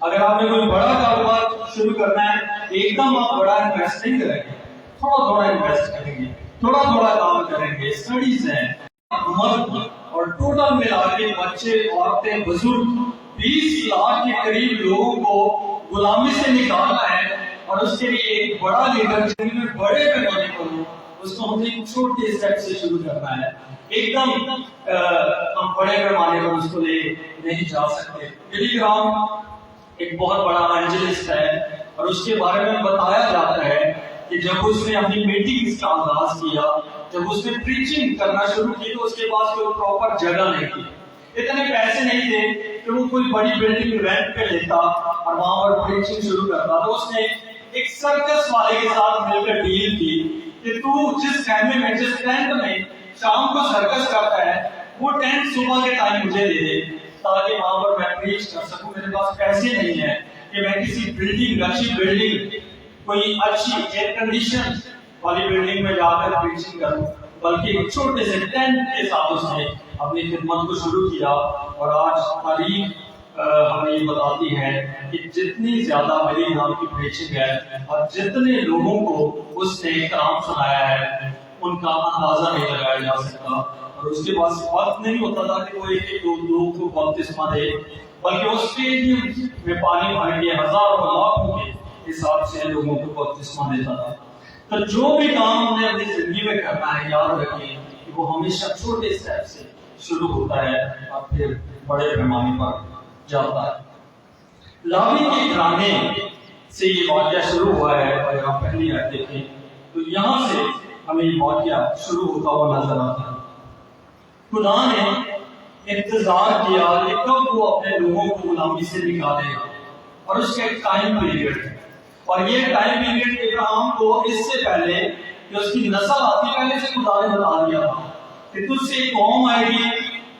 اگر آپ نے کوئی بڑا کاروبار شروع کرنا ہے ایک دم آپ بڑا انویسٹ نہیں کریں گے، تھوڑا تھوڑا انویسٹ کریں گے، تھوڑا تھوڑا کام کریں گے. اسٹڈیز ہیں، مرد اور ٹوٹل ملا کے بچے عورتیں بزرگ 20 لاکھ کے قریب لوگوں کو غلامی سے نکالنا ہے، اور اس کے لیے ایک بڑا لیڈر جن میں بڑے پیمانے پر ہو، اس کو ہمیں ایک چھوٹے اسٹیپ سے شروع کرنا ہے. ایک دم ہم بڑے پیمانے پر اس کو لے نہیں جا سکتے. بلی گراہم ایک بہت بڑا ایونجلسٹ ہے، اور اس کے بارے میں بتایا جاتا ہے کہ جب اس نے اپنی میٹنگ کا آغاز کیا، جب اس نے پریچنگ کرنا شروع کی، تو اس کے پاس کوئی پراپر جگہ نہیں تھی، اتنے پیسے نہیں تھے کہ وہ کوئی بڑی بلڈنگ رینٹ پہ لیتا اور وہاں پر پریچنگ شروع کرتا. تو اس نے ایک سرکس والے کے ساتھ مل کر ڈیل کی کہ تو جس خیمے میں، جس ٹینٹ میں شام کو سرکس کرتا ہے، وہ ٹینٹ صبح کے ٹائم مجھے دے دے تاکہ وہاں پر میں پریچ کر سکوں. میرے پاس پیسے نہیں ہیں کہ میں کسی بلڈنگ، اچھی بلڈنگ، کوئی اچھی ایئر کنڈیشن والی بلڈنگ میں جا کر پریچنگ کروں، بلکہ ایک چھوٹے سے ٹینٹ کے ساتھ اس نے اپنی خدمت کو شروع کیا. اور آج تاریخ ہمیں یہ بتاتی ہے کہ جتنی زیادہ بلی گراہم کی پریچنگ ہے اور جتنے لوگوں کو اس نے کلام سنایا ہے، ان کا اندازہ نہیں لگایا جا سکتا. اور اس کے پاس وقت نہیں ہوتا تھا کہ وہ ایک ایک لوگوں کو بپتسمہ دے، بلکہ وہ اسٹیڈیم میں پانی بھر کے ہزاروں لاکھوں کے حساب سے لوگوں کو بپتسمہ دیتا تھا. تو جو بھی کام ہم نے اپنی زندگی میں کرنا ہے، یاد رکھیں کہ وہ ہمیشہ چھوٹے اسٹیپ سے شروع ہوتا ہے اور پھر بڑے پیمانے پر جاتا ہے. لاوی کے گھرانے سے یہ واقعہ شروع ہوا ہے. اگر آپ پہلی آیت دیکھیں تو یہاں سے ہمیں یہ واقعہ شروع ہوتا ہوا نظر آتا ہے. خدا نے انتظار کیا کہ کب وہ اپنے لوگوں کو غلامی سے نکالے گا، اور اس کا ایک ٹائم پیریڈ ہے. اور یہ ٹائم پیریڈ ابراہیم کو اس سے پہلے کہ اس کی نسل آتی، پہلے سے خدا نے بتا دیا تھا کہ تجھ سے ایک قوم آئے گی،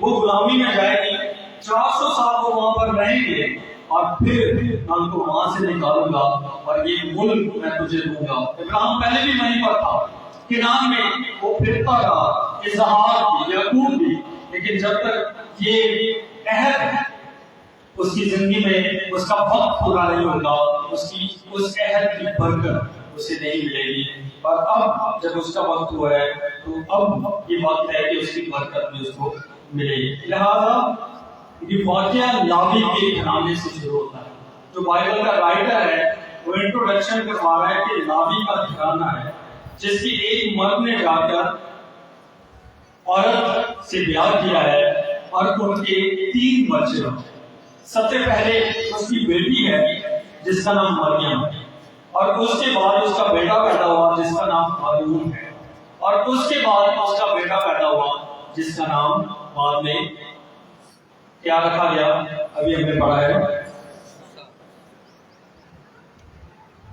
وہ غلامی میں جائے گی، 400 سال وہ وہاں پر رہیں گے، اور پھر میں ان کو وہاں سے نکالوں گا اور یہ ملک میں تجھے دوں گا. ابراہیم پہلے بھی وہیں پر تھا، کنعان میں وہ پھرتا رہا، اسحاق بھی، یعقوب بھی، لیکن جب تک یہ عہد اس کی زندگی میں اس کا وقت پورا نہیں ہوگا، اس عہد کی برکت اسے نہیں ملے گی. اور اب جب اس کا وقت ہوا ہے تو اب یہ وقت ہے کہ اس کی برکت بھی اس کو ملے گی. لہذا یہ واقعہ لاوی کے گھرانے سے شروع ہوتا ہے. جو بائبل کا رائٹر ہے وہ انٹروڈکشن کروا رہا ہے کہ لاوی کا گھرانہ ہے جس کی ایک مرد نے جا کر عورت سے بیاہ کیا ہے، اور ان کے 3 بچے ہیں. سب سے پہلے اس کی بیٹی ہے جس کا نام مریم، اور اس کے بعد اس کا بیٹا پیدا ہوا جس کا نام ہارون ہے، اور اس کے بعد اس کا بیٹا پیدا ہوا جس کا نام بعد میں کیا رکھا گیا، ابھی ہم نے پڑھا ہے،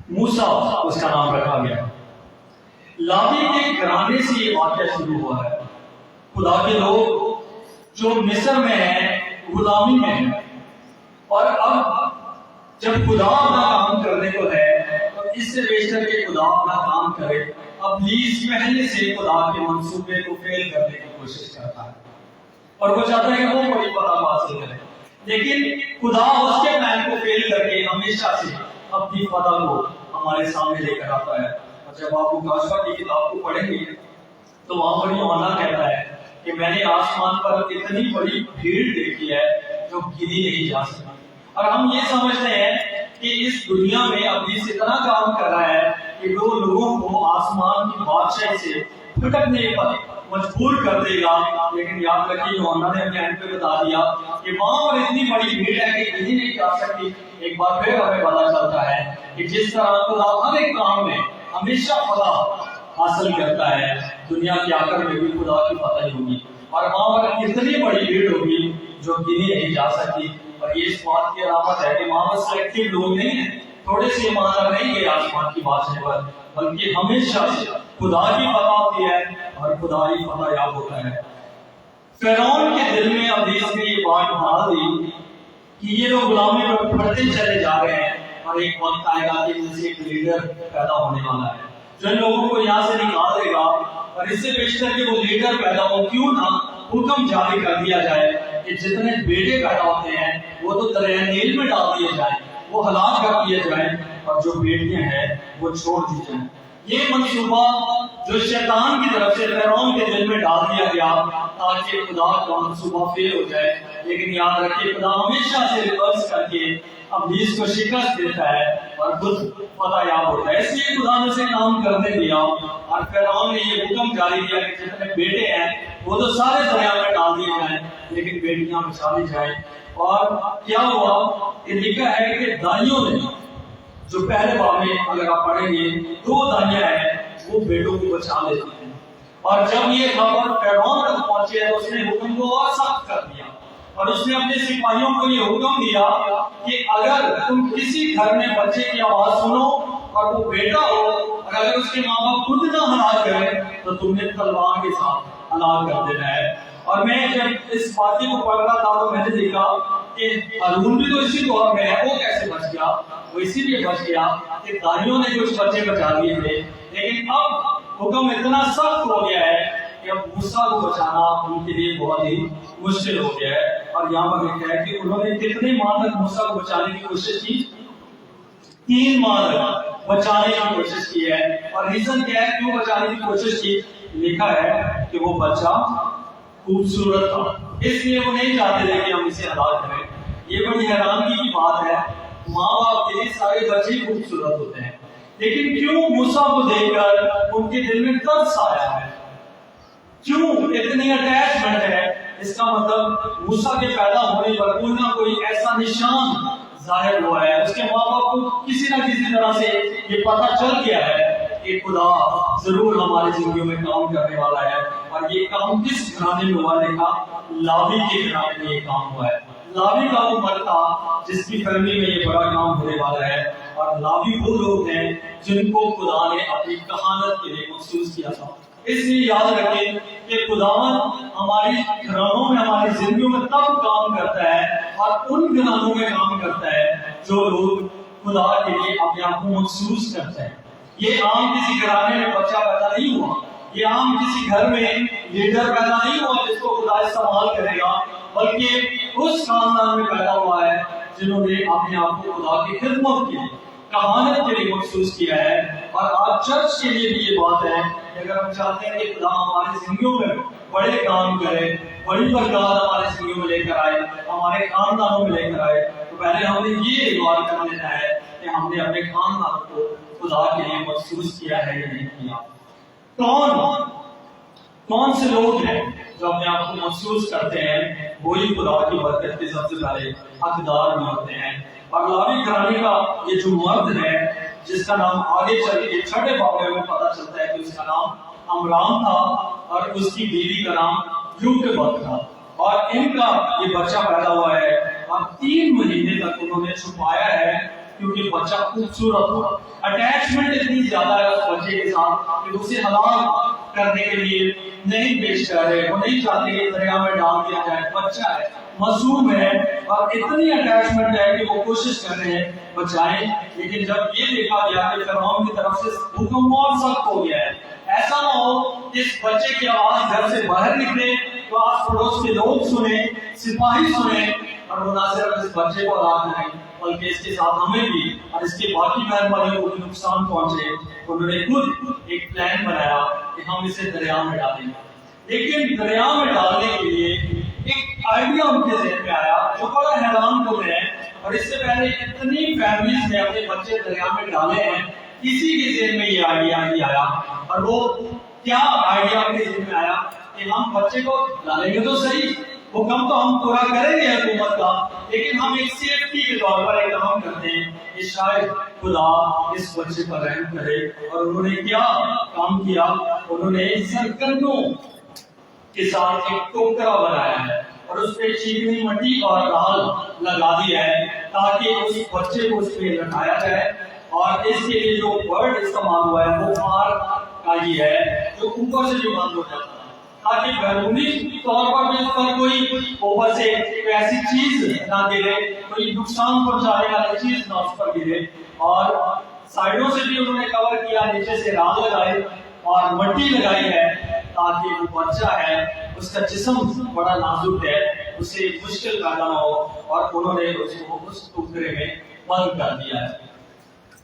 موسیٰ اس کا نام رکھا گیا. لاوی کے گھرانے سے یہ واقعہ شروع ہوا ہے. خدا کے لوگ جو مصر میں ہیں، غلامی میں ہیں، اور اب جب خدا اپنا کام کرنے کو ہے تو اس سے بیشتر کہ خدا اپنا کام کرے، ابلیس پہلے سے خدا کے منصوبے کو فیل کرنے کی کوشش کرتا ہے، اور وہ چاہتا ہے کہ وہ بڑی فتح حاصل کرے. لیکن خدا اس کے پلان کو فیل کر کے ہمیشہ سے اپنی فتح کو ہمارے سامنے لے کر آتا ہے. اور جب آپ مکاشفہ کی کتاب کو پڑھیں گے تو وہاں پر یوحنا کہتا ہے کہ میں نے آسمان پر اتنی بڑی بھیڑ دیکھی ہے جو گنی نہیں جا سکتی. اور ہم یہ سمجھتے ہیں کہ اس دنیا میں ابلیس اتنا کام کر رہا ہے کہ وہ لوگوں کو آسمان کی بادشاہی سے بھٹکنے پر مجبور کر دے گا. لیکن یاد رکھیے یوحنا نے اپنے اینڈ پہ بتا دیا کہ وہاں پر اتنی بڑی بھیڑ ہے کہ گنی نہیں جا سکتی. ایک بار پھر ہمیں پتا چلتا ہے کہ جس طرح خدا ہر ایک کام میں ہمیشہ فتح حاصل کرتا ہے، دنیا کے آخر میں بھی خدا کی فتح ہی ہوگی، اور وہاں پر اتنی بڑی بھیڑ ہوگی جو گنی نہیں جا سکتی. اور یہ اس بات کی علامت ہے کہ وہاں پر سلیکٹیو لوگ نہیں ہیں، تھوڑے سے ایماندار نہیں گئے آسمان کی بادشاہی پر، بلکہ ہمیشہ سے خدا کی فتح ہوتی ہے اور خدا ہی فتح یاب ہوتا ہے. فرعون کے دل میں ابلیس نے یہ بات ڈال دی کہ یہ لوگ غلامی میں پڑھتے چلے جا رہے ہیں، اور ایک وقت آئے گا کہ ان سے ایک لیڈر پیدا ہونے والا ہے جو ان لوگوں کو یہاں سے نکال دے گا. اور اس سے بیشتر کہ وہ لیڈر پیدا ہو، کیوں نہ حکم جاری کر دیا جائے کہ جتنے بیٹے پیدا ہوتے ہیں وہ تو دریا نیل میں ڈال دیے جائیں، وہ ہلاک کر دیے جائیں اور جو بیٹیاں ہیں وہ چھوڑ دی جائیں۔ یہ منصوبہ جو شیطان کی طرف سے فرعون کے دل میں ڈال دیا گیا تاکہ خدا کا منصوبہ فیل ہو جائے، لیکن یاد رکھیے خدا ہمیشہ سے ریورس کر کے ابلیس کو شکست دیتا ہے اور خود فتح یاب ہوتا ہے۔ اس لیے خدا نے اسے کام کرنے دیا اور فرعون نے یہ حکم جاری کیا کہ جتنے بیٹے ہیں وہ تو سارے دریا میں ڈال دیے جائیں لیکن بیٹیاں بچا دی جائیں۔ اور کیا ہوا، یہ لکھا ہے کہ دائیوں نے، جو پہلے باب میں اگر آپ پڑھیں گے 2 دائیاں ہیں وہ بیٹوں کو بچا لیتی ہیں، اور جب یہ خبر فرعون تک پہنچی ہے تو اس نے حکم کو اور سخت کر دیا اور اس نے اپنے سپاہیوں کو یہ حکم دیا کہ اگر تم کسی گھر میں بچے کی آواز سنو اور وہ بیٹا ہو اور اگر اس کے ماں باپ خود نہ ہلاک کریں تو تم نے تلوار کے ساتھ ہلاک کر دینا ہے۔ اور میں جب اس باتیں کو پڑھ رہا تھا تو میں نے دیکھا کہ ہارون بھی تو اسی دور میں ہے، وہ کیسے بچ گیا؟ وہ اسی لیے بچ گیا کہ دائیوں نے کچھ بچے بچا دیے تھے، لیکن اب حکم اتنا سخت ہو گیا ہے کہ اب موسیٰ کو بچانا ان کے لیے بہت ہی مشکل ہو گیا ہے۔ اور یہاں پر لکھا ہے کہ انہوں نے کتنے ماہ تک موسیٰ کو بچانے کی کوشش کی؟ 3 ماہ تک بچانے کی کوشش کی ہے۔ اور ریزن کیا ہے کیوں بچانے کی کوشش کی؟ لکھا ہے کہ وہ بچہ خوبصورت تھا، اس لیے وہ نہیں چاہتے تھے کہ ہم اسے ہلاک کریں۔ یہ بڑی حیرانگی کی بات ہے، ماں باپ کے لیے سارے بچے خوبصورت ہوتے ہیں، لیکن کیوں موسیٰ کو دیکھ کر ان کے دل میں ترس آیا ہے؟ کیوں اتنی اٹیچمنٹ ہے؟ اس کا مطلب موسیٰ کے پیدا ہونے پر کوئی نہ کوئی ایسا نشان ظاہر ہوا ہے، اس کے ماں باپ کو کسی نہ کسی طرح سے یہ پتہ چل گیا ہے کہ خدا ضرور ہماری زندگیوں میں کام کرنے والا ہے۔ اور یہ کام کس گھرانے میں ہوا؟ دیکھا لاوی کے گھرانے میں یہ کام ہوا ہے۔ لاوی کا وہ مرد تھا جس کی فیملی میں یہ بڑا کام ہونے والا ہے، اور لاوی وہ لوگ ہیں جن کو خدا نے اپنی کہانت کے لیے مخصوص کیا تھا۔ اس لیے یاد رکھیں کہ خداوند ہماری گھرانوں میں، ہماری زندگیوں میں تب کام کرتا ہے اور ان گھرانوں میں کام کرتا ہے جو لوگ خدا کے لیے اپنے آپ کو مخصوص کرتے ہیں۔ یہ عام کسی گھرانے میں بچہ پیدا نہیں ہوا، یہ عام کسی گھر میں لیڈر پیدا نہیں ہوا جس کو خدا استعمال کرے گا، بلکہ اس خاندان میں پیدا ہوا ہے جنہوں نے اپنے آپ کو خدا کی خدمت کے لیے، کہانت کے لیے مخصوص کیا ہے۔ اور آج چرچ کے لیے بھی یہ بات ہے کہ اگر ہم چاہتے ہیں کہ خدا ہماری زندگیوں میں بڑے کام کرے، بڑی برکات ہماری زندگیوں میں لے کر آئے، ہمارے خاندانوں میں لے کر آئے، تو پہلے ہم نے یہ غور کر لینا ہے کہ ہم نے اپنے خاندان کو خدا کے لیے مخصوص کیا ہے یا نہیں کیا۔ کون سے لوگ ہیں جو اپنے آپ کو مخصوص کرتے ہیں؟ وہی خدا کی برکت کے سب سے پہلے حقدار بھی ہوتے ہیں۔ اور لاوی گھرانے کا یہ جو مرد ہے جس کا نام آگے چل کے 6 باب میں پتہ چلتا ہے کہ اس کا نام عمران تھا اور اس کی بیوی کا نام یوکبت تھا، اور ان کا یہ بچہ پیدا ہوا ہے اور 3 مہینے تک انہوں نے چھپایا ہے کیونکہ بچہ خوبصورت ہوا۔ اٹیچمنٹ اتنی زیادہ ہے اس بچے کے ساتھ کہ اسے ہلاک کرنے کے لیے نہیں پیش کر رہے، وہ نہیں چاہتے کہ دریا میں ڈال دیا جائے، بچہ ہے، معصوم ہے، اور اتنی اٹیچمنٹ ہے کہ وہ کوشش کر رہے ہیں بچائیں۔ لیکن جب یہ دیکھا گیا کہ فرعون کی طرف سے حکم اور سخت ہو گیا ہے، ایسا نہ ہو کہ اس بچے کی آواز گھر سے باہر نکلے تو آس پڑوس کے لوگ سنیں، سپاہی سنیں، اور وہ نہ صرف اس بچے کو ہلاک کریں بلکہ اس کے ساتھ ہمیں بھی اور اس کے باقی بہن بھائیوں کو بھی نقصان پہنچے۔ انہوں نے خود ایک پلان بنایا کہ ہم اسے دریا میں ڈالیں گے، لیکن دریا میں ڈالنے کے لیے ایک آئیڈیا ان کے ذہن میں آیا جو بڑا حیران کن ہے، اور اس سے پہلے اتنی فیملیز نے اپنے بچے دریا میں ڈالے ہیں، کسی کے ذہن میں یہ آئیڈیا نہیں آیا۔ اور وہ کیا آئیڈیا ان کے ذہن میں آیا کہ ہم بچے کو ڈالیں گے تو صحیح، حکم تو ہم پورا کریں گے حکومت کا، لیکن ہم ایک سیفٹی کے طور پر ایک کام کرتے ہیں کہ شاید خدا اس بچے پر رحم کرے۔ اور انہوں نے کیا کام کیا؟ انہوں نے سرکنوں کے ساتھ ایک ٹوکرا بنایا ہے اور اس پہ چیکنی مٹی اور رال لگا دیا ہے تاکہ اس بچے کو اس پہ رکھایا جائے۔ اور اس کے لیے جو ورڈ استعمال ہوا ہے وہ پار کا یہ ہے جو اوپر سے جو بند ہو جاتا ہے، تاکہ بیرونی طور پر بھی اس پر کوئی اوپر سے ایسی چیز نہ گرے، کوئی نقصان پہنچانے والی چیز نہ اس پر گرے۔ اور سائڈوں سے بھی انہوں نے کور کیا، نیچے سے رال لگائے اور مٹی لگائی ہے تاکہ وہ بچہ ہے اس کا جسم بڑا نازک ہے، اسے مشکل پیدا نہ ہو۔ اور انہوں نے اس کو اس ٹوکرے میں بند کر دیا ہے۔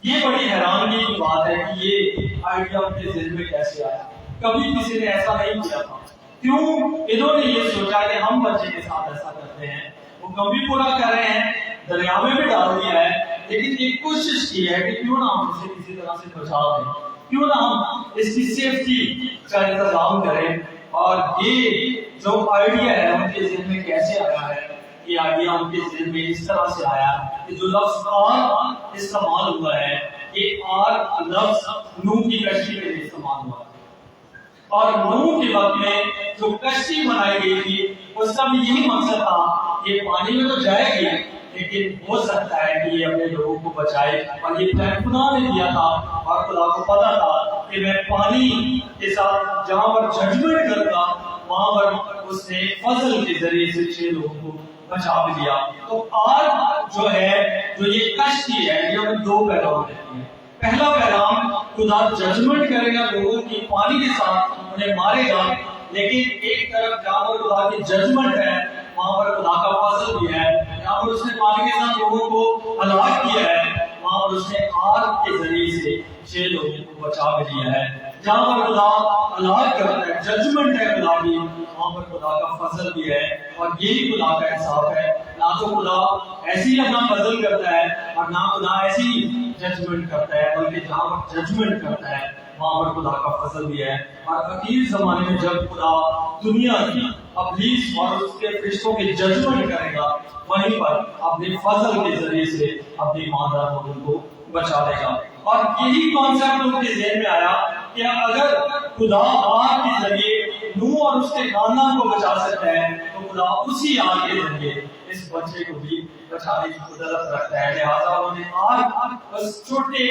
یہ بڑی حیرانگی کی بات ہے کہ یہ آئیڈیا ان کے ذہن میں کیسے آیا، کبھی کسی نے ایسا نہیں کیا تھا۔ کیوں انہوں نے یہ سوچا کہ ہم بچے کے ساتھ ایسا کرتے ہیں، وہ کم بھی پورا کر رہے ہیں، دریا میں بھی ڈال دیا ہے، لیکن ایک کوشش کی ہے کہ کیوں نہ ہم اسے کسی طرح سے بچا دیں، کیوں نہ ہم اس کی سیفٹی کا انتظام کریں۔ اور یہ جو آئیڈیا ہے ان کے ذہن میں کیسے آیا ہے، یہ آئیڈیا ان کے ذہن میں اس طرح سے آیا کہ جو لفظ آر استعمال ہوا ہے، یہ آر لفظ نوح کی کشتی کے لیے استعمال ہوا ہے، اور نوح کے وقت میں جو کشتی بنائی گئی تھی اس کا بھی یہی مقصد تھا، یہ پانی میں تو جائے گی لیکن ہو سکتا ہے کہ یہ اپنے لوگوں کو بچائے، اور یہ پلان خدا نے دیا تھا، اور خدا کو پتا تھا کہ میں پانی کے ساتھ جہاں پر ججمنٹ کرتا وہاں پر اس نے فضل کے ذریعے سے 6 لوگوں کو بچا بھی دیا۔ تو آج جو ہے جو یہ کشتی ہے یہ ہمیں 2 پیغام دیتی ہے۔ پہلا پیغام، خدا ججمنٹ کرے گا لوگوں کی پانی کے ساتھ، انہیں مارے گا، لیکن ایک طرف جہاں پر خدا کی ججمنٹ ہے وہاں پر خدا کا فضل بھی ہے، جہاں پر اس نے پانی کے ساتھ لوگوں کو ہلاک کیا ہے وہاں پر اس نے آگ کے ذریعے سے 6 لوگوں کو بچا بھی دیا ہے۔ جہاں پر خدا ہلاک کرتا ہے، ججمنٹ ہے خدا کی، وہاں پر خدا کا فضل بھی ہے، اور یہی خدا کا انصاف ہے۔ نہ تو خدا ایسی اپنا فضل کرتا ہے اور نہ خدا ایسی ججمنٹ کرتا ہے، بلکہ جہاں پر ججمنٹ کرتا ہے وہاں پر خدا کا فضل بھی ہے۔ اور اخیر زمانے میں جب خدا دنیا کی ابلیس اور اس کے فرشتوں کی ججمنٹ کرے گا، وہیں پر اپنے فضل کے ذریعے سے اپنے ایماندار لوگوں کو بچا لے گا۔ اور یہی کانسیپٹ ان کے ذہن میں آیا کہ اگر خدا آگ کے ذریعے نوح اور اس کے خاندان کو بچا سکتا ہے تو خدا اسی آگ کے ذریعے اس بچے کو بھی بچانے کی قدرت رکھتا ہے۔ لہٰذا انہوں نے آگ اس چھوٹے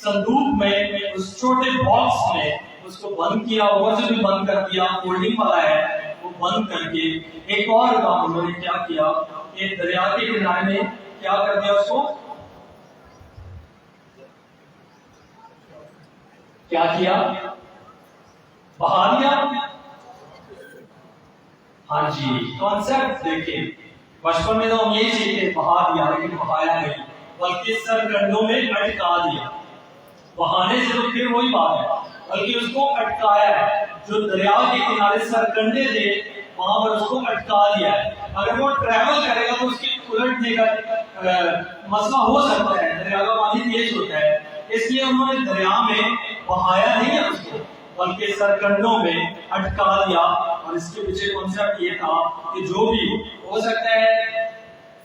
صندوق میں، اس چھوٹے باکس میں اس کو بند کیا، اوپر سے بھی بند کر دیا، ہولڈنگ والا ہے وہ بند کر کے ایک اور کام انہوں نے کیا کیا کہ دریا کے کنارے میں کیا کر دیا، اس کو کیا کیا، بہا دیا۔ ہاں جی، کانسیپٹ دیکھیں، بچپن میں تو ہم یہی سیکھتے بہا دیا، لیکن بہایا نہیں بلکہ سرکنڈوں میں اٹکا دیا۔ بہانے سے تو پھر وہی بات ہے، بلکہ اس کو اٹکایا ہے۔ جو دریا کے کنارے سرکنڈے تھے وہاں پر اس کو اٹکا دیا ہے۔ اگر وہ ٹریول کرے گا تو اس کی الٹنے کا مسئلہ ہو سکتا ہے، دریا کا پانی تیز ہوتا ہے، اس لیے انہوں نے دریا میں بہایا نہیں ہے اس کو، بلکہ سرکنڈوں میں اٹکا دیا۔ اور اس کے پیچھے کانسیپٹ یہ تھا کہ جو بھی ہو سکتا ہے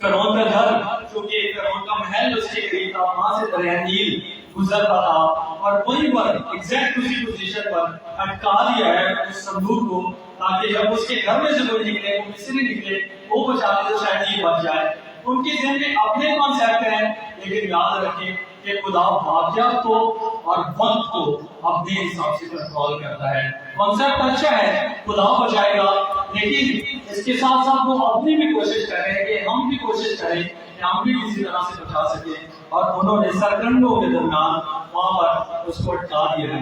فرعون کا گھر، چونکہ فرعون کا محل اس کے قریب تھا، وہاں سے دریا نیل گزرتا تھا، اور وہیں پر ایگزیکٹ اسی پوزیشن پر اٹکا دیا ہے اس صندوق کو، تاکہ جب اس کے گھر میں سے کوئی نکلے، وہ مصری نکلے، وہ بچا لے تو شاید یہ بچ جائے۔ ان کے ذہن میں اپنے کانسیپٹ ہیں، لیکن یاد رکھیں کہ خدا واقعات کو اور وقت کو اپنے حساب سے کنٹرول کرتا ہے۔ کانسیپٹ اچھا ہے، خدا بچائے گا، لیکن اس کے ساتھ ساتھ وہ اپنی بھی کوشش کر رہے ہیں کہ ہم بھی کوشش کریں کہ ہم بھی کسی طرح سے بچا سکیں، اور انہوں نے سرکنڈوں کے درمیان وہاں پر اس کو اٹکا دیا ہے۔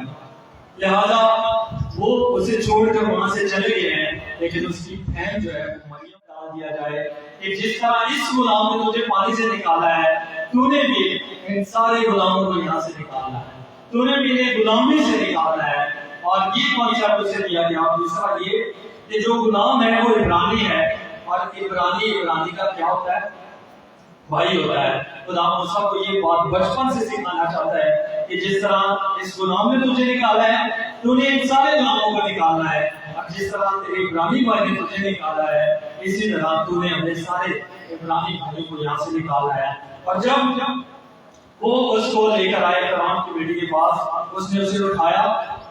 لہذا وہ اسے چھوڑ کر وہاں سے چلے گئے ہیں، لیکن اس کی بہن جو ہے وہ مریم ڈال دیا جائے کہ جس طرح اس غلام نے تجھے پانی سے نکالا ہے، تو نے بھی ان سارے غلاموں کو یہاں سے نکالنا ہے، تو نے بھی انہیں غلامی سے نکالنا ہے۔ اور یہ کانسیپٹ اسے دیا گیا۔ دوسرا یہ کہ جو غلام ہے وہ عبرانی ہے، اور عبرانی کا کیا ہوتا ہے؟ بھائی ہوتا ہے۔ خدا موسیٰ کو یہ بات بچپن سے سکھانا چاہتا ہے کہ جس طرح اس غلام نے تجھے نکالا ہے، تو نے ان سارے غلاموں کو نکالنا ہے، اور جس طرح تیرے عبرانی بھائی نے تجھے نکالا ہے، اسی طرح تو نے اپنے سارے عبرانی بھائی کو یہاں سے نکالا ہے۔ اور جب وہ اس کو لے کر آئے فرعون کی بیٹی کے پاس، اس نے اسے اٹھایا،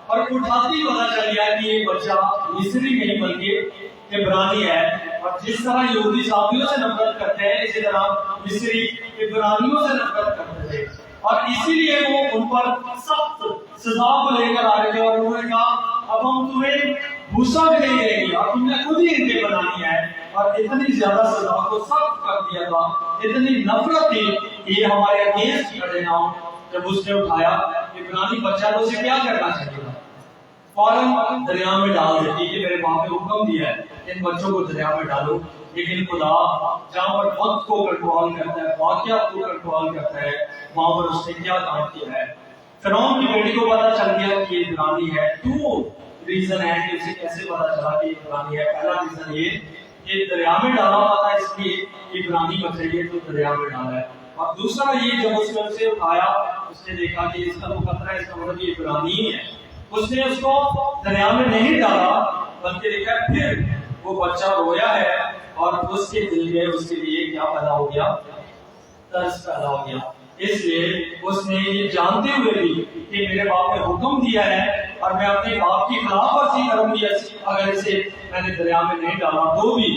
اور اٹھاتی پتہ چل گیا کہ یہ بچہ مصری نہیں بلکہ عبرانی ہے۔ اور جس طرح یہودی صحابیوں سے نفرت کرتے ہیں، اسی طرح مصری عبرانیوں سے نفرت کرتے تھے، اور اسی لیے وہ ان پر سخت سزا کو لے کر آ رہے تھے، اور انہوں نے کہا اب ہم تمہیں بھوسا بھی نہیں دیں گے، اور تم نے خود ہی ان کے بنانی ہے۔ اور اتنی زیادہ سزا کو سخت کر دیا تھا، اتنی نفرت تھی کہ یہ ہمارے اگینسٹ کھڑے نہ ہوں۔ جب اس نے اٹھایا عبرانی بچہ تو اسے کیا کرنا چاہیے تھا؟ فوراً دریا میں ڈال دیتی کہ میرے باپ نے حکم دیا ہے ان بچوں کو دریا میں ڈالو. لیکن خدا جہاں پر وقت کو کنٹرول کرتا ہے، واقعات کو کنٹرول کرتا ہے، وہاں پر اس نے کیا کام کیا ہے. فرعون کی بیٹی کو پتا چل گیا کہ یہ عبرانی ہے. 2 ریزن ہے کہ اسے کیسے پتا چلا کہ یہ عبرانی ہے. پہلا ریزن یہ کہ دریا میں ڈالا ہوا تھا، اس لیے عبرانی بچے تو دریا میں ڈالا ہے. اور دوسرا یہ جب اس نے اسے اٹھایا، اس نے دیکھا کہ اس کا تو خطرہ ہے، اس کا مطلب یہ عبرانی ہی ہے. اس نے اس کو دریا میں نہیں ڈالا بلکہ دیکھا پھر وہ بچہ رویا ہے اور اس کے دل میں اس کے لیے کیا پیدا ہو گیا؟ ترس پیدا ہو گیا. اس لیے اس نے یہ جانتے ہوئے بھی کہ میرے باپ نے حکم دیا ہے اور میں اپنے باپ کی خلاف ورزی کروں گی اگر اسے میں نے دریا میں نہیں ڈالا، تو بھی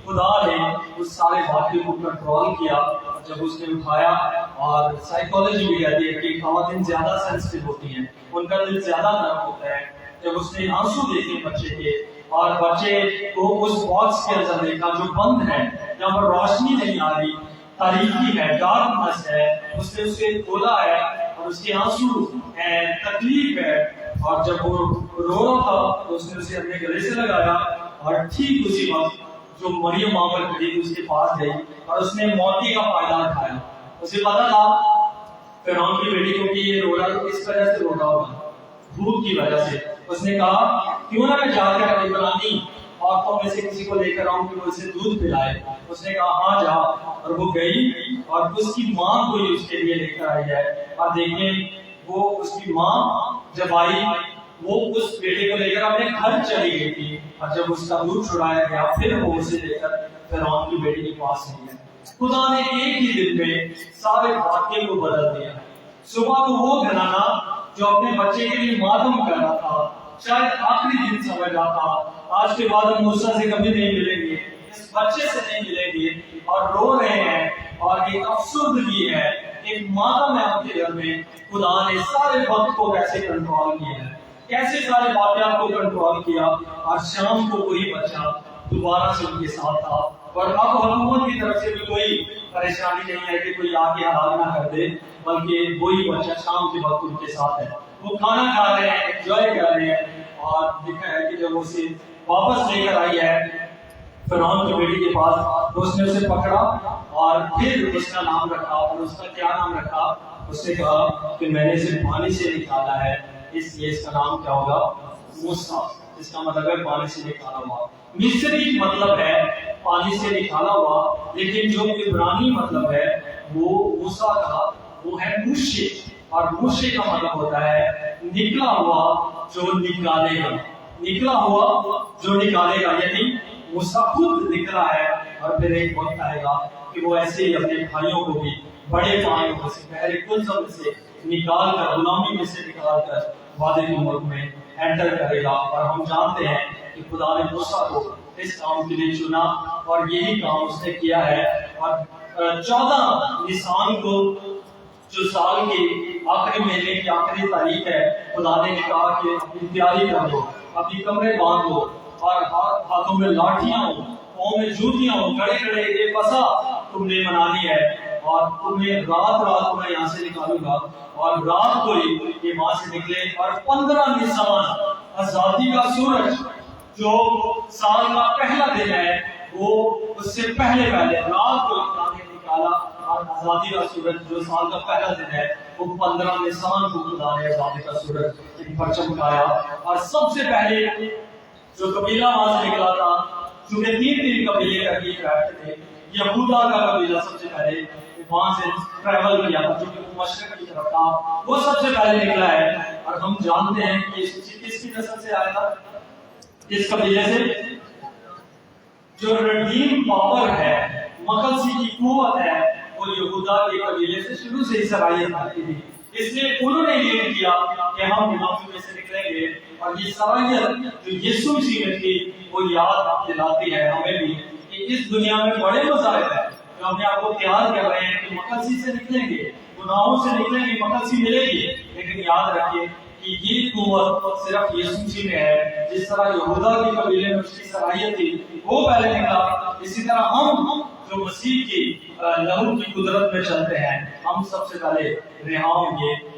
خدا نے اس سارے واقعے کو کنٹرول کیا. جب اس نے اٹھایا، اور سائیکالوجی بھی کہتی ہے کہ خواتین زیادہ سینسٹیو ہوتی ہیں، ان کا دل زیادہ نرم ہوتا ہے. جب اس نے آنسو دیکھے بچے کے اور بچے کو اس باکس کے اندر دیکھا جو بند ہے، جہاں پر روشنی نہیں آ رہی، تاریکی ہے، ڈارکنس ہے، اس نے اسے کھولا ہے اور اس کے آنسو ہے، تکلیف ہے. اور جب وہ رو رہا تھا تو اس نے اسے اپنے گلے سے لگایا اور ٹھیک اسی وقت جو مریم ماں پر کھڑی تھی اس کے پاس گئی اور اس نے موتی کا فائدہ اٹھایا. اسے پتا تھا فرعون کی بیٹی کو کہ یہ رو رہا تو اس وجہ سے رو رہا ہوگا، بھوک کی وجہ سے. اس نے کہا کیوں نہ میں جا کر عبرانی عورتوں میں سے کسی کو لے کر آؤں کہ وہ اسے دودھ پلائے. اس نے کہا ہاں جا، اور وہ گئی اور اس کی ماں کو اس کے لیے لے کر آئی ہے. اور دیکھیں وہ اس کی ماں جب آئی وہ اس بیٹے کو لے کر اپنے گھر چلی گئی تھی، اور جب اس کا دودھ چھڑایا گیا پھر وہ اسے لے کر فرعون کی بیٹی کے پاس نہیں ہے. خدا نے ایک ہی دن میں سارے واقعے کو بدل دیا. صبح تو وہ گھرانا جو اپنے بچے کے لیے ماتم کر رہا تھا، شاید آخری دن سمجھ رہا تھا آج کے بعد ہم موسیٰ سے کبھی نہیں ملیں گے، اس بچے سے نہیں ملیں گے، اور رو رہے ہیں اور ایک افسردگی ہے، ایک ماتم ہے ان کے گھر میں. خدا نے سارے وقت کو کیسے کنٹرول کیا ہے، کیسے سارے واقعات کو کنٹرول کیا. اور شام کو وہی بچہ دوبارہ سے ان کے ساتھ تھا. اور اب حکومت کی طرف سے بھی کوئی پریشانی نہیں ہے کہ کوئی آ کے ہلاک نہ کر دے، بلکہ وہی بچہ شام کے وقت ان کے ساتھ ہے. وہ کھانا کھا رہے ہیں، انجوائے کر رہے ہیں. اور دیکھا ہے کہ جب اسے واپس لے کر آئی ہے فرعون کی بیٹی کے پاس تو اس نے اسے پکڑا اور پھر اس کا نام رکھا. اور اس کا کیا نام رکھا؟ اس نے کہا کہ میں نے اسے پانی سے نکالا ہے، اس لیے اس کا نام کیا ہوگا؟ موسیٰ. اس کا مطلب ہے پانی سے نکالا ہوا. مصری مطلب ہے پانی سے نکالا ہوا، لیکن جو عبرانی مطلب ہے وہ موسیٰ کا وہ ہے موشے. اور موشے کا مطلب ہوتا ہے نکلا ہوا جو نکالے گا. نکلا ہوا جو نکالے گا، یعنی موسیٰ خود نکلا ہے. اور پھر ایک وقت آئے گا کہ وہ ایسے ہی اپنے بھائیوں کو بھی بڑے بھائیوں کو سے پہلے کنزم سے نکال کر، غلامی میں سے نکال کر وعدے کے ملک میں انٹر کرے گا. اور ہم جانتے ہیں کہ خدا نے موسیٰ کو اس کام کے لیے چنا اور یہی کام اس نے کیا ہے. اور 14 نسان کو جو سال کے آخری مہینے کی آخری تاریخ ہے، خدا نے کہا کہ اپنی تیاری کر لو، اپنی کمرے باندھ لو، اور ہاتھوں میں لاٹھیاں ہوں، پاؤں میں جوتیاں ہوں، کڑے کڑے یہ فسا تم نے منانی ہے. اور تمہیں رات کو میں یہاں سے نکالوں گا. اور رات کو یہ وہاں سے نکلے اور 15 نسان آزادی کا سورج جو سال کا پہلا دن ہے وہ اس سے پہلے رات کو نکالا. اور آزادی کا سورج جو سال کا پہلا دن ہے وہ 15 نسان کو خدا نے آزادی کا سورج ایک پر چمکایا. اور سب سے پہلے جو قبیلہ وہاں سے نکلا تھا، چونکہ 3 قبیلے ترکیب رہتے تھے، یہودا کا قبیلہ سب سے پہلے وہاں سے ٹریول کیا تھا، چونکہ وہ مشرق کی طرف تھا، وہ سب سے پہلے نکلا ہے. اور ہم جانتے ہیں کہ کس کی نسل سے آیا تھا، کس قبیلے سے؟ جو رڈیم پاور ہے، مقدسی کی قوت ہے، وہ یہودا کے قبیلے سے شروع سے ہی صلاحیت آتی تھی. اس لیے انہوں نے یہ کیا کہ ہم غلامی میں سے نکلیں گے. اور یہ صلاحیت جو یسوع مسیح میں تھی وہ یاد دلاتی ہے ہمیں بھی کہ اس دنیا میں بڑے مذاہب ہیں جو اپنے آپ کو تیار کر رہے ہیں کہ مقدسی سے نکلیں گے، گناہوں سے نکلیں گے، مقدسی ملے گی. لیکن یاد رکھیے کہ یہ قوت صرف یسوع مسیح میں ہے. جس طرح یہودا کے قبیلے میں اس کی صلاحیت تھی وہ پہلے نکلا، اسی طرح ہم جو مسیح کی لہو کی قدرت میں چلتے ہیں ہم سب سے پہلے رہا ہوں گے.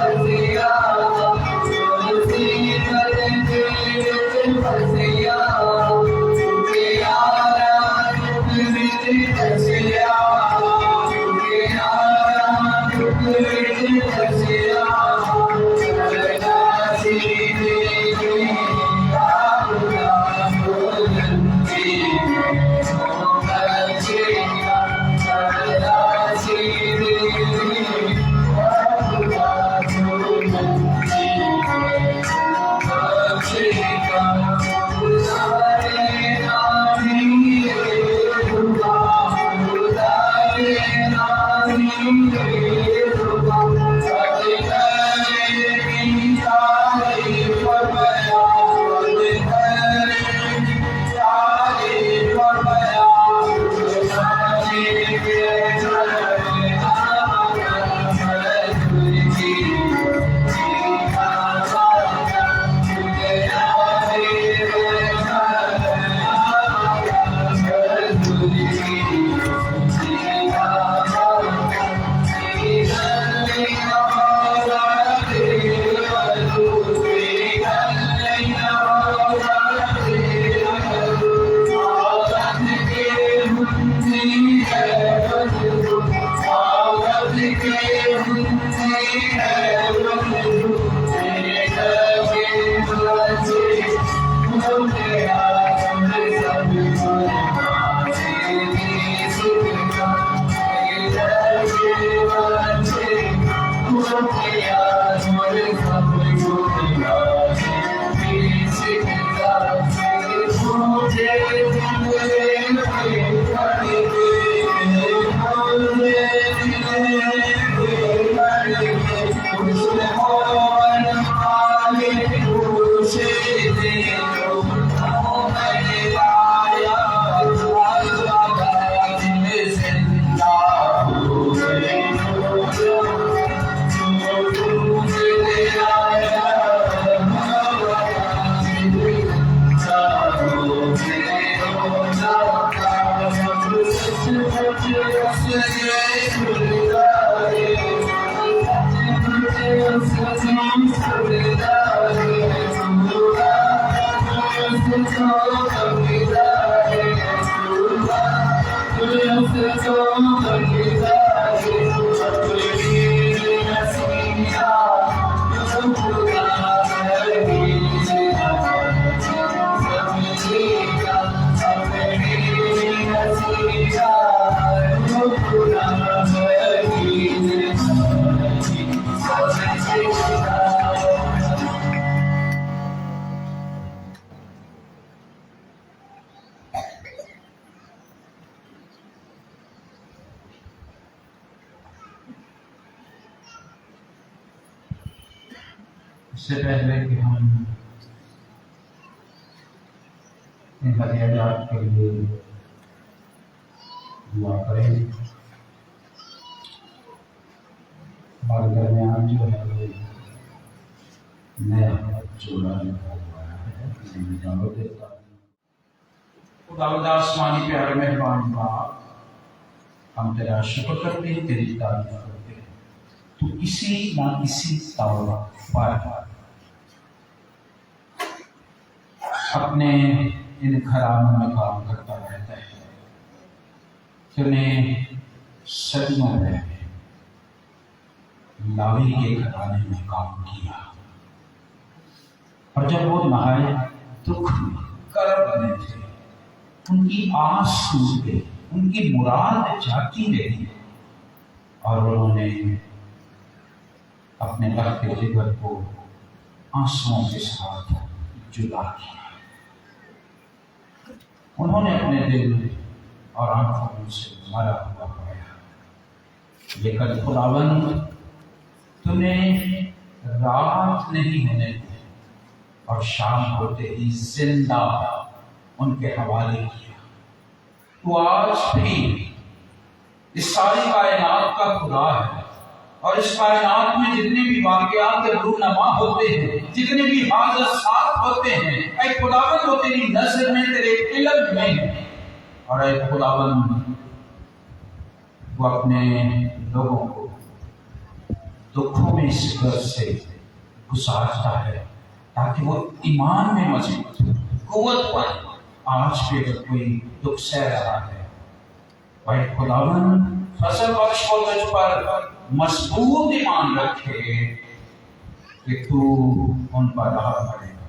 Thank you. اس سے پہلے کہ ہم ان ہدیات کے لیے دعا کریں، ہمارے درمیان جو ہے وہ نیا چولہا لگا ہوا ہے، میں دعوت دیتا ہوں۔ خداوند آسمانی پیارے مہربان باپ، ہم تیرا شکر کرتے ہیں، تیری تعریف کرتے ہیں۔ تو کسی نہ کسی طور پر اپنے ان گھرانوں میں کام کرتا رہتا ہے۔ تو نے صدیوں پہلے لاوی کے گھرانے میں کام کیا، اور جب وہ نہایت دکھ میں کرب میں تھے، ان کی آس ٹوٹ گئی، ان کی مراد جاتی رہی، اور انہوں نے اپنے تخت جگر کو آنسوؤں کے ساتھ جدا کیا۔ انہوں نے اپنے دل اور آنکھوں سے مرا ہوا پایا، لیکن خداوند تو نے رات نہیں ہونے دی اور شام ہوتے ہی زندہ ان کے حوالے کیا۔ تو آج بھی اس ساری کائنات کا خدا ہے، اور اس کائنات میں جتنے بھی واقعات رونما ہوتے ہیں، جتنے بھی حادثات ہوتے ہیں، اے خداوند وہ تیری نظر میں، تیرے علم میں ہے، اور اے خداوند وہ اپنے لوگوں کو دکھوں میں اس قدر سے گزارتا ہے تاکہ وہ ایمان میں مضبوط قوت پائے۔ آج بھی اگر کوئی دکھ سہ رہا ہے، اے خداوند فضل بخش کو تجھ پر مضبوط ایمان رکھے کہ تو ان پر رحم کرے گا۔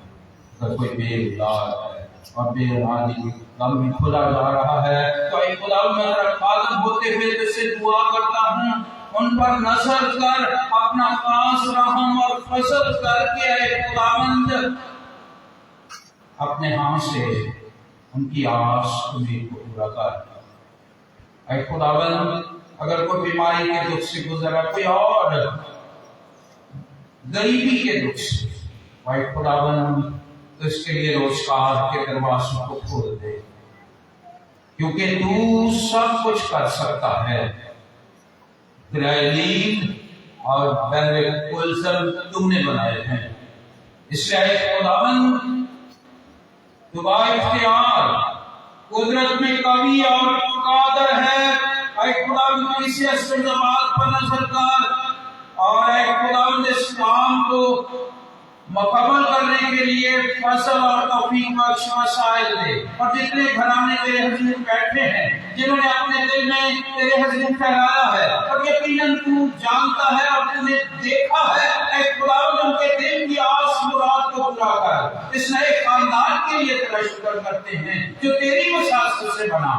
اگر کوئی بے اولاد ہے اور بے اولادی غم میں کھلا جا رہا ہے، تو اے خدا میں غالب ہوتے ہوئے تجھ سے دعا کرتا ہوں، ان پر نظر کر، اپنا خاص رحم اور فضل کر کے اے خداوند اپنے ہاتھ سے ان کی آس امید کو پورا کر۔ اے خداوند اگر کوئی بیماری کے دکھ سے گزر رہا، کوئی اور غریبی کے دکھ سے، اے خداوند تو اس کے لیے روزگار کے دروازوں کو کھول دے، کیونکہ تو سب کچھ کر سکتا ہے۔ اسرائیل اور بحر کلثم تم نے بنائے ہیں، اس لیے اے خداوند تو با اختیار قدرت میں قوی اور قادر ہے۔ اے خداوند اسی اصل زبان پر نظر کر، اور اے خداوند اس کام کو مکمل کرنے کے لیے فضل اور توفیق بخش وسائل دے۔ اور جتنے گھرانے تیرے حضور بیٹھے ہیں، جنہوں نے اپنے دل میں تیرے حضور ٹھہرایا ہے، اور یقیناً تو جانتا ہے اور تو نے دیکھا ہے، اے خداوند ان کے دل کی آس مراد کو پورا کر۔ اس نئے کائنات کے لیے تیرا شکر کرتے ہیں جو تیری وساطت سے بنا۔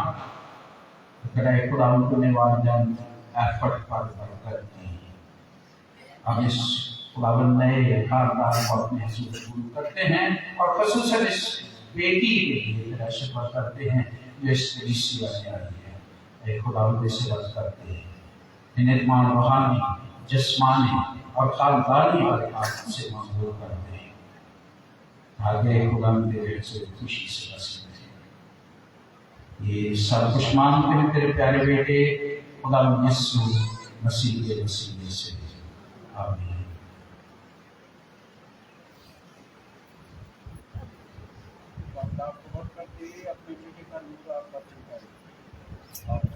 اے خداوند تو نے والدین ایفرٹ پر برکت دی۔ اب اس خداوند نئے کاروبار کو اپنے حضور قبول کرتے ہیں، اور خصوصاً اس بیٹی کے لیے تیرا شکر کرتے ہیں جو اس کلیسیا میں آئی ہے۔ اے خداوند اسے رد کرتے ہیں، ان اتمام روحانی، جسمانی اور خاندانی برکات سے منظور کرتے ہیں۔ آگے خداوند تیرے سے خوشی سے وسیع ہے۔ یہ سب کچھ مانگتے ہیں تیرے پیارے بیٹے خداوند یسوع مسیح کے وسیلے سے، آمین۔ آپ کو بہت کرتے اپنے بیٹے کا نور آپ کا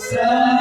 Say